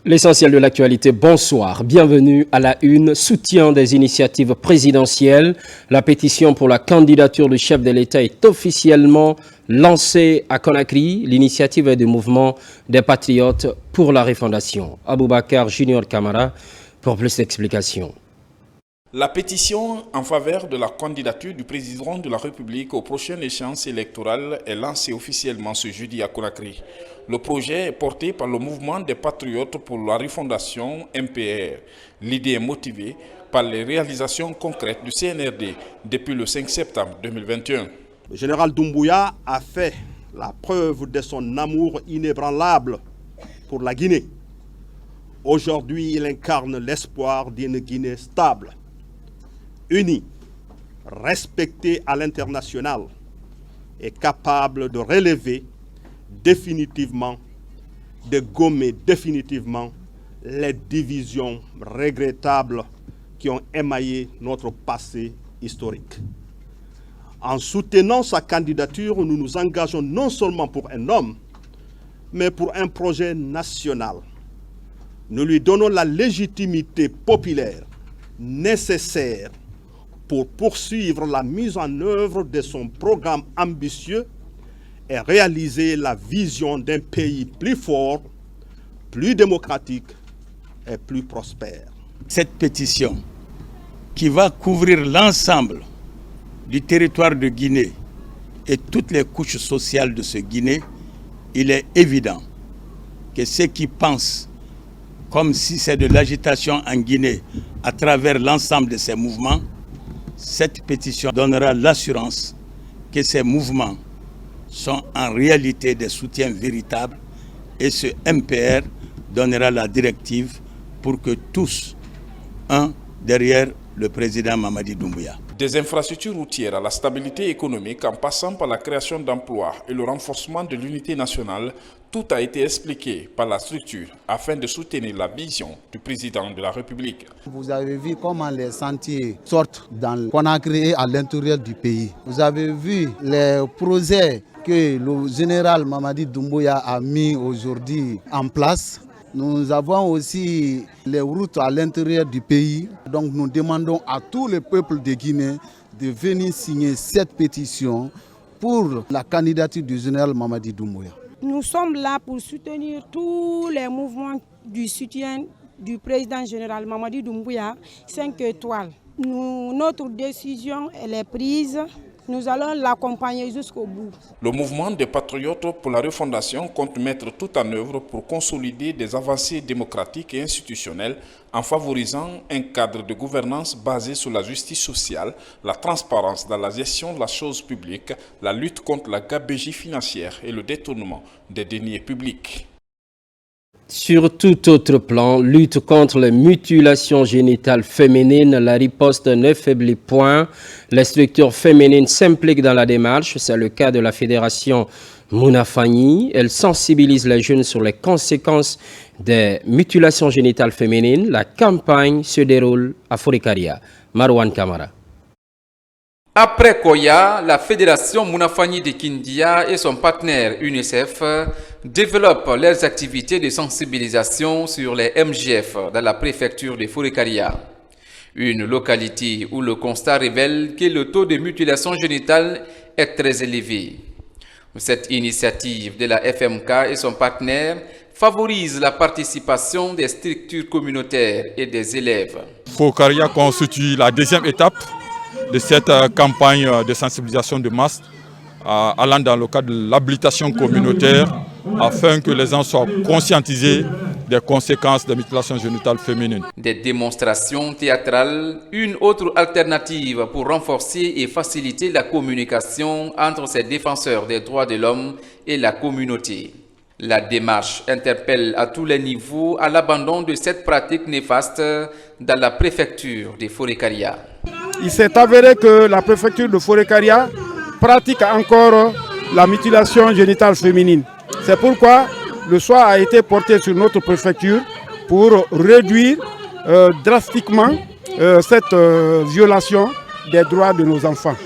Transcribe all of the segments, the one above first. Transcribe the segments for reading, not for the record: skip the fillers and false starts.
L'essentiel de l'actualité, bonsoir, bienvenue à la une, soutien des initiatives présidentielles. La pétition pour la candidature du chef de l'État est officiellement lancée à Conakry. L'initiative est du mouvement des patriotes pour la refondation. Aboubakar Junior Camara pour plus d'explications. La pétition en faveur de la candidature du président de la République aux prochaines échéances électorales est lancée officiellement ce jeudi à Conakry. Le projet est porté par le mouvement des patriotes pour la refondation MPR. L'idée est motivée par les réalisations concrètes du CNRD depuis le 5 septembre 2021. Le général Doumbouya a fait la preuve de son amour inébranlable pour la Guinée. Aujourd'hui, il incarne l'espoir d'une Guinée stable, unie, respectée à l'international et capable de relever définitivement, de gommer définitivement les divisions regrettables qui ont émaillé notre passé historique. En soutenant sa candidature, nous nous engageons non seulement pour un homme, mais pour un projet national. Nous lui donnons la légitimité populaire nécessaire pour poursuivre la mise en œuvre de son programme ambitieux et réaliser la vision d'un pays plus fort, plus démocratique et plus prospère. Cette pétition qui va couvrir l'ensemble du territoire de Guinée et toutes les couches sociales de ce Guinée, il est évident que ceux qui pensent comme si c'est de l'agitation en Guinée à travers l'ensemble de ces mouvements, cette pétition donnera l'assurance que ces mouvements sont en réalité des soutiens véritables et ce MPR donnera la directive pour que tous, un derrière le président Mamadi Doumbouya. Des infrastructures routières à la stabilité économique en passant par la création d'emplois et le renforcement de l'unité nationale, tout a été expliqué par la structure afin de soutenir la vision du président de la République. Vous avez vu comment les sentiers sortent dans le Conakry et à l'intérieur du pays. Vous avez vu les projets que le général Mamadi Doumbouya a mis aujourd'hui en place. Nous avons aussi les routes à l'intérieur du pays. Donc nous demandons à tout le peuple de Guinée de venir signer cette pétition pour la candidature du général Mamadi Doumbouya. Nous sommes là pour soutenir tous les mouvements du soutien du président général Mamadi Doumbouya, 5 étoiles. Notre décision elle est prise. Nous allons l'accompagner jusqu'au bout. Le mouvement des patriotes pour la refondation compte mettre tout en œuvre pour consolider des avancées démocratiques et institutionnelles en favorisant un cadre de gouvernance basé sur la justice sociale, la transparence dans la gestion de la chose publique, la lutte contre la gabegie financière et le détournement des deniers publics. Sur tout autre plan, lutte contre les mutilations génitales féminines, la riposte ne faiblit point. Les structures féminines s'impliquent dans la démarche. C'est le cas de la fédération Mounafani. Elle sensibilise les jeunes sur les conséquences des mutilations génitales féminines. La campagne se déroule à Forikaria. Marwan Kamara. Après Koya, la fédération Mounafani de Kindia et son partenaire UNICEF développent leurs activités de sensibilisation sur les MGF dans la préfecture de Forikaria. Une localité où le constat révèle que le taux de mutilation génitale est très élevé. Cette initiative de la FMK et son partenaire favorise la participation des structures communautaires et des élèves. Forikaria constitue la deuxième étape de cette campagne de sensibilisation de masse allant dans le cadre de l'habilitation communautaire afin que les gens soient conscientisés des conséquences des mutilations génitales féminines. Des démonstrations théâtrales, une autre alternative pour renforcer et faciliter la communication entre ces défenseurs des droits de l'homme et la communauté. La démarche interpelle à tous les niveaux à l'abandon de cette pratique néfaste dans la préfecture de Forikaria. Il s'est avéré que la préfecture de Forikaria pratique encore la mutilation génitale féminine. C'est pourquoi le choix a été porté sur notre préfecture pour réduire drastiquement cette violation des droits de nos enfants.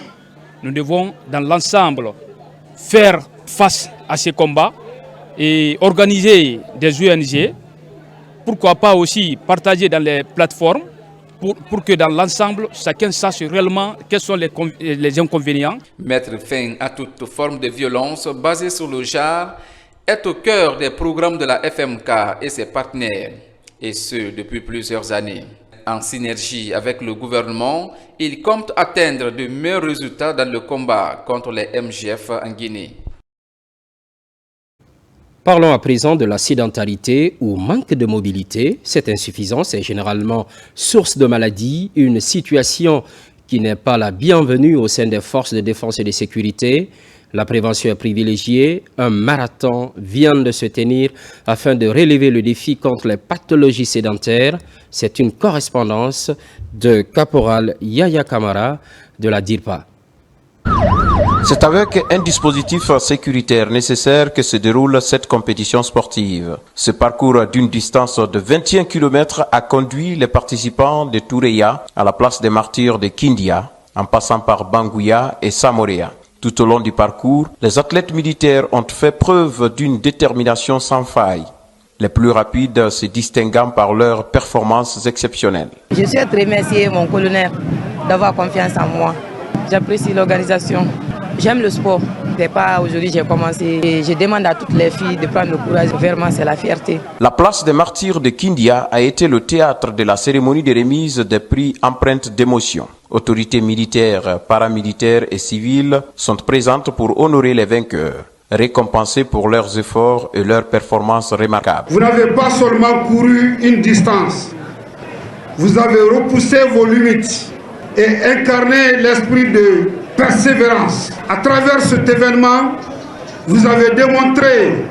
Nous devons dans l'ensemble faire face à ces combats et organiser des ONG pourquoi pas aussi partager dans les plateformes pour que dans l'ensemble, chacun sache réellement quels sont les inconvénients. Mettre fin à toute forme de violence basée sur le genre est au cœur des programmes de la FMK et ses partenaires, et ce depuis plusieurs années. En synergie avec le gouvernement, il compte atteindre de meilleurs résultats dans le combat contre les MGF en Guinée. Parlons à présent de la sédentarité ou manque de mobilité. Cette insuffisance est généralement source de maladies, une situation qui n'est pas la bienvenue au sein des forces de défense et de sécurité. La prévention est privilégiée. Un marathon vient de se tenir afin de relever le défi contre les pathologies sédentaires. C'est une correspondance de Caporal Yaya Kamara de la DIRPA. C'est avec un dispositif sécuritaire nécessaire que se déroule cette compétition sportive. Ce parcours d'une distance de 21 km a conduit les participants de Toureya à la place des martyrs de Kindia, en passant par Banguya et Samorea. Tout au long du parcours, les athlètes militaires ont fait preuve d'une détermination sans faille, les plus rapides se distinguant par leurs performances exceptionnelles. Je souhaite remercier mon colonel d'avoir confiance en moi. J'apprécie l'organisation. J'aime le sport. C'est pas aujourd'hui j'ai commencé. Et je demande à toutes les filles de prendre le courage. Vraiment, c'est la fierté. La place des martyrs de Kindia a été le théâtre de la cérémonie de remise des prix empreintes d'émotion. Autorités militaires, paramilitaires et civiles sont présentes pour honorer les vainqueurs, récompensés pour leurs efforts et leurs performances remarquables. Vous n'avez pas seulement couru une distance, vous avez repoussé vos limites et incarné l'esprit de persévérance. À travers cet événement, vous avez démontré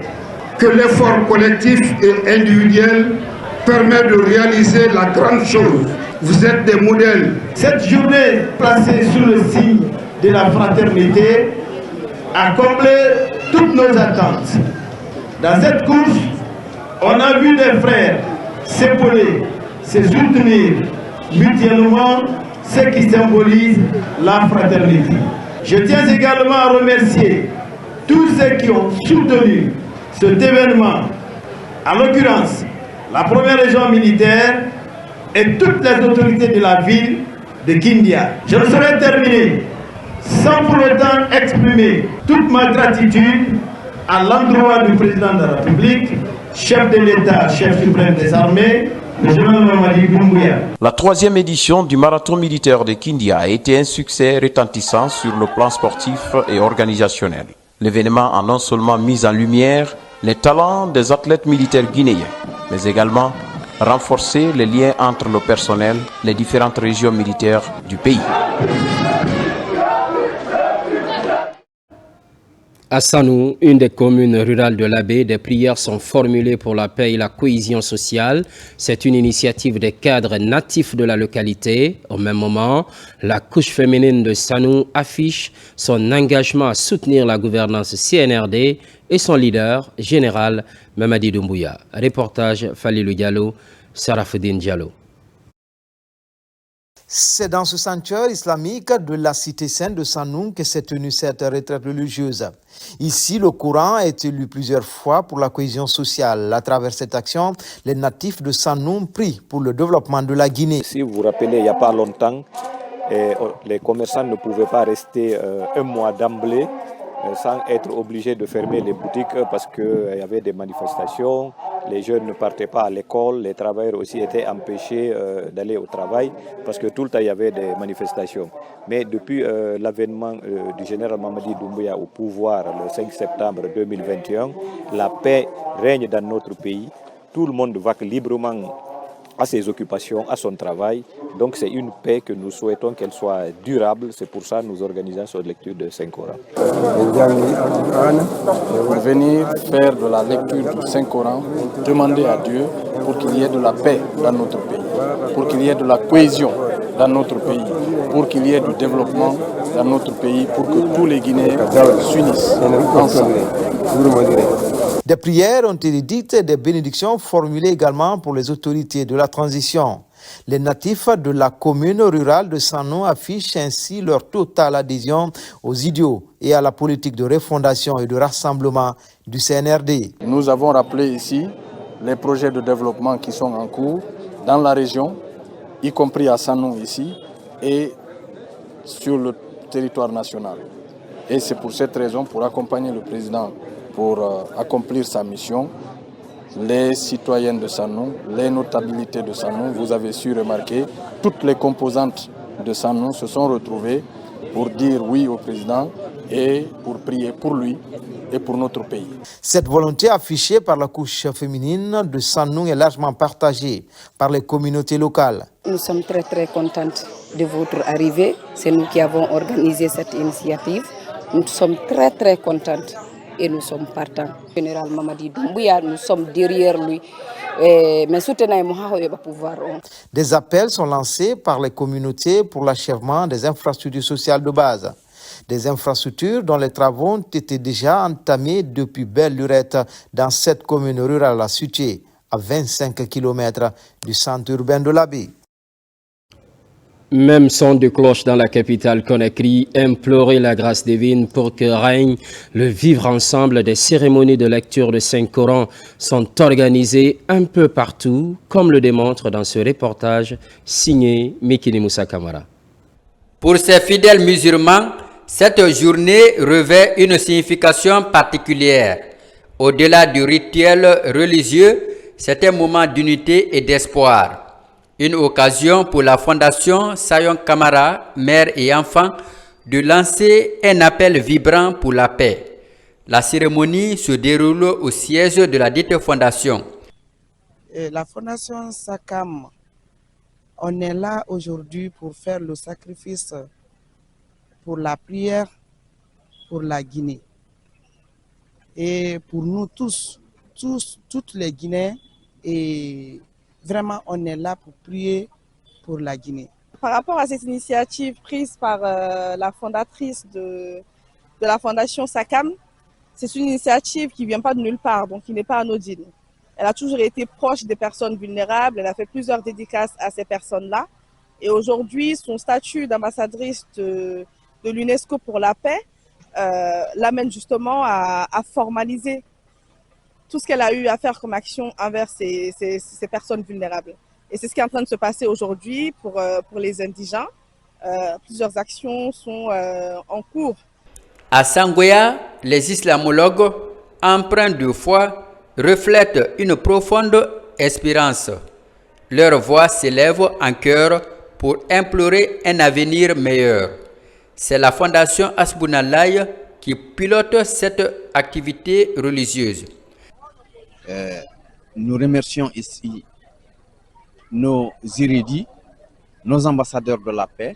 que l'effort collectif et individuel permet de réaliser la grande chose. Vous êtes des modèles. Cette journée placée sous le signe de la fraternité a comblé toutes nos attentes. Dans cette course, on a vu des frères s'épauler, se soutenir mutuellement, ce qui symbolise la fraternité. Je tiens également à remercier tous ceux qui ont soutenu cet événement, en l'occurrence la première région militaire et toutes les autorités de la ville de Kindia. Je ne saurais terminer sans pour autant exprimer toute ma gratitude à l'endroit du président de la République, chef de l'État, chef suprême des armées, le général Mamadi Doumbouya. La 3e édition du marathon militaire de Kindia a été un succès retentissant sur le plan sportif et organisationnel. L'événement a non seulement mis en lumière les talents des athlètes militaires guinéens, mais également renforcé les liens entre le personnel, les différentes régions militaires du pays. À Sanou, une des communes rurales de l'Abbé, des prières sont formulées pour la paix et la cohésion sociale. C'est une initiative des cadres natifs de la localité. Au même moment, la couche féminine de Sanou affiche son engagement à soutenir la gouvernance CNRD et son leader général Mamadi Doumbouya. Reportage Falilou Diallo, Sarafoudine Diallo. C'est dans ce sanctuaire islamique de la cité sainte de Sanou que s'est tenue cette retraite religieuse. Ici, le Coran a été lu plusieurs fois pour la cohésion sociale. À travers cette action, les natifs de Sanou prient pour le développement de la Guinée. Si vous vous rappelez, il n'y a pas longtemps, les commerçants ne pouvaient pas rester un mois d'emblée sans être obligés de fermer les boutiques parce qu'il y avait des manifestations, les jeunes ne partaient pas à l'école, les travailleurs aussi étaient empêchés d'aller au travail parce que tout le temps il y avait des manifestations. Mais depuis l'avènement du général Mamadi Doumbouya au pouvoir le 5 septembre 2021, la paix règne dans notre pays. Tout le monde va librement à ses occupations, à son travail. Donc c'est une paix que nous souhaitons qu'elle soit durable. C'est pour ça que nous organisons cette lecture de Saint-Coran. Venir faire de la lecture du Saint-Coran, demander à Dieu pour qu'il y ait de la paix dans notre pays, pour qu'il y ait de la cohésion dans notre pays, pour qu'il y ait du développement dans notre pays, pour que tous les Guinéens s'unissent ensemble. Des prières ont été dites et des bénédictions formulées également pour les autorités de la transition. Les natifs de la commune rurale de Sanou affichent ainsi leur totale adhésion aux idéaux et à la politique de refondation et de rassemblement du CNRD. Nous avons rappelé ici les projets de développement qui sont en cours dans la région, y compris à Sanou ici, et sur le territoire national. Et c'est pour cette raison, pour accompagner le président, pour accomplir sa mission, les citoyens de Sanou, les notabilités de Sanou, vous avez su remarquer, toutes les composantes de Sanou se sont retrouvées pour dire oui au président et pour prier pour lui et pour notre pays. Cette volonté affichée par la couche féminine de Sanou est largement partagée par les communautés locales. Nous sommes très contentes de votre arrivée. C'est nous qui avons organisé cette initiative. Nous sommes très contentes et nous sommes partants. Général Mamadi Doumbouya, nous sommes derrière lui. Mais des appels sont lancés par les communautés pour l'achèvement des infrastructures sociales de base. Des infrastructures dont les travaux ont été déjà entamés depuis belle lurette dans cette commune rurale à Suché, à 25 km du centre urbain de l'Abbé. Même son de cloche dans la capitale Conakry, implorer la grâce divine pour que règne le vivre ensemble. Des cérémonies de lecture de Saint-Coran sont organisées un peu partout, comme le démontre dans ce reportage signé Mikini Moussa Kamara. Pour ces fidèles musulmans, cette journée revêt une signification particulière. Au-delà du rituel religieux, c'est un moment d'unité et d'espoir. Une occasion pour la Fondation Sayon Kamara, mère et enfant, de lancer un appel vibrant pour la paix. La cérémonie se déroule au siège de la dite fondation. La Fondation SACAM, on est là aujourd'hui pour faire le sacrifice pour la prière, pour la Guinée. Et pour nous tous, toutes les Guinéens, et vraiment, on est là pour prier pour la Guinée. Par rapport à cette initiative prise par la fondatrice de la Fondation SACAM, c'est une initiative qui ne vient pas de nulle part, donc qui n'est pas anodine. Elle a toujours été proche des personnes vulnérables, elle a fait plusieurs dédicaces à ces personnes-là. Et aujourd'hui, son statut d'ambassadrice de l'UNESCO pour la paix l'amène justement à formaliser tout ce qu'elle a eu à faire comme action envers ces personnes vulnérables. Et c'est ce qui est en train de se passer aujourd'hui pour les indigents. Plusieurs actions sont en cours. À Sangoya, les islamologues, empreints de foi, reflètent une profonde espérance. Leur voix s'élève en chœur pour implorer un avenir meilleur. C'est la Fondation Asbunallah qui pilote cette activité religieuse. Nous remercions ici nos érudits, nos ambassadeurs de la paix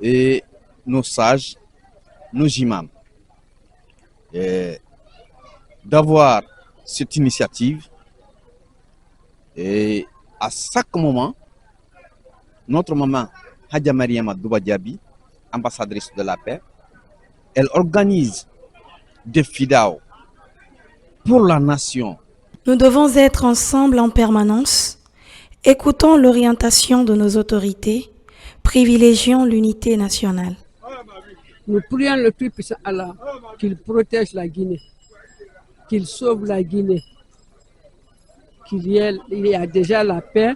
et nos sages, nos imams, d'avoir cette initiative. Et à chaque moment, notre maman Hadja Mariama Douba Diaby, ambassadrice de la paix, elle organise des fidao pour la nation. Nous devons être ensemble en permanence, écoutons l'orientation de nos autorités, privilégions l'unité nationale. Nous prions le plus puissant Allah qu'il protège la Guinée, qu'il sauve la Guinée, qu'il y ait déjà la paix,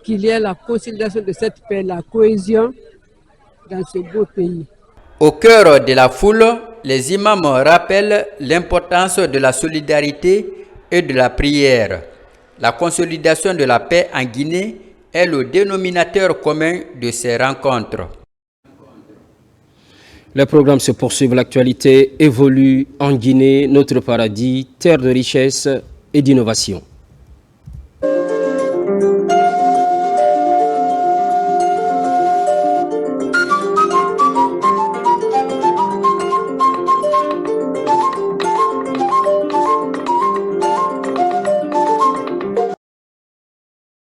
qu'il y ait la consolidation de cette paix, la cohésion dans ce beau pays. Au cœur de la foule, les imams rappellent l'importance de la solidarité et de la prière. La consolidation de la paix en Guinée est le dénominateur commun de ces rencontres. Les programmes se poursuivent, l'actualité évolue en Guinée, notre paradis, terre de richesse et d'innovation.